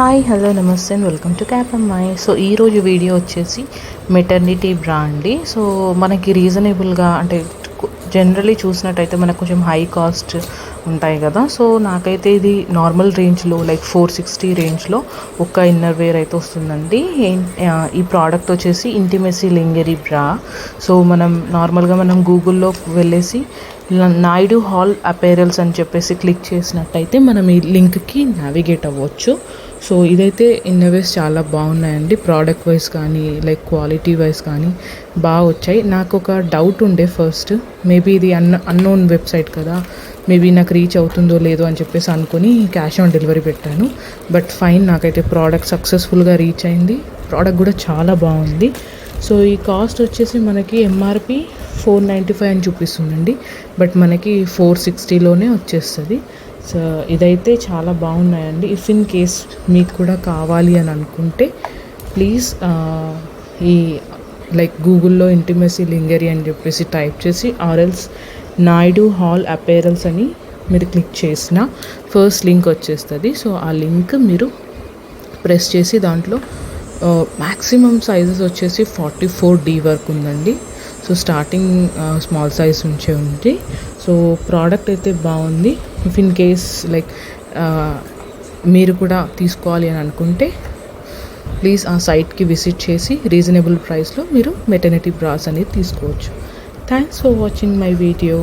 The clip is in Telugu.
హాయ్ హలో నమస్తే అండ్ వెల్కమ్ టు క్యాప్ అమ్మాయి. సో ఈరోజు వీడియో వచ్చేసి మెటర్నిటీ బ్రా అండి. సో మనకి రీజనబుల్గా అంటే జనరలీ చూసినట్టయితే మనకు కొంచెం హై కాస్ట్ ఉంటాయి కదా. సో నాకైతే ఇది నార్మల్ రేంజ్లో లైక్ 460 రేంజ్లో ఒక ఇన్నర్ వేర్ అయితే వస్తుందండి. ఈ ప్రోడక్ట్ వచ్చేసి ఇంటిమెసీ లింగరీ బ్రా. సో మనం నార్మల్గా మనం గూగుల్లో వెళ్ళేసి నాయుడు హాల్ అపేరల్స్ అని చెప్పేసి క్లిక్ చేసినట్టయితే మనం ఈ లింక్కి నావిగేట్ అవ్వచ్చు. సో ఇదైతే ఇన్నర్వేర్స్ చాలా బాగున్నాయండి. ప్రోడక్ట్ వైజ్ కానీ లైక్ క్వాలిటీ వైజ్ కానీ బాగా వచ్చాయి. నాకు ఒక డౌట్ ఉండే ఫస్ట్, మేబీ ఇది అన్నోన్ వెబ్సైట్ కదా, మేబీ నాకు రీచ్ అవుతుందో లేదో అని చెప్పేసి అనుకుని క్యాష్ ఆన్ డెలివరీ పెట్టాను. బట్ ఫైన్, నాకైతే ప్రోడక్ట్ సక్సెస్ఫుల్గా రీచ్ అయింది. ప్రోడక్ట్ కూడా చాలా బాగుంది. సో ఈ కాస్ట్ వచ్చేసి మనకి ఎంఆర్పి 495 అని చూపిస్తుందండి, బట్ మనకి 460లోనే వచ్చేస్తుంది. సో ఇదైతే చాలా బాగున్నాయండి. ఇఫ్ ఇన్ కేస్ మీకు కూడా కావాలి అని అనుకుంటే ప్లీజ్ ఈ లైక్ గూగుల్లో ఇంటిమెసీ లింగరీ అని చెప్పేసి టైప్ చేసి ఆర్ఎల్స్ నాయుడు హాల్ అపేరల్స్ అని మీరు క్లిక్ చేసిన ఫస్ట్ లింక్ వచ్చేస్తుంది. సో ఆ లింక్ మీరు ప్రెస్ చేసి దాంట్లో మ్యాక్సిమం సైజెస్ వచ్చేసి 44D వరకు ఉందండి. సో స్టార్టింగ్ స్మాల్ సైజ్ నుంచే ఉంది. సో ప్రోడక్ట్ అయితే బాగుంది. ఇఫ్ ఇన్ కేస్ లైక్ మీరు కూడా తీసుకోవాలి అని అనుకుంటే ప్లీజ్ ఆ సైట్కి విజిట్ చేసి రీజనబుల్ ప్రైస్లో మీరు మెటర్నిటీ బ్రాస్ అనేది తీసుకోవచ్చు. Thanks for watching my video.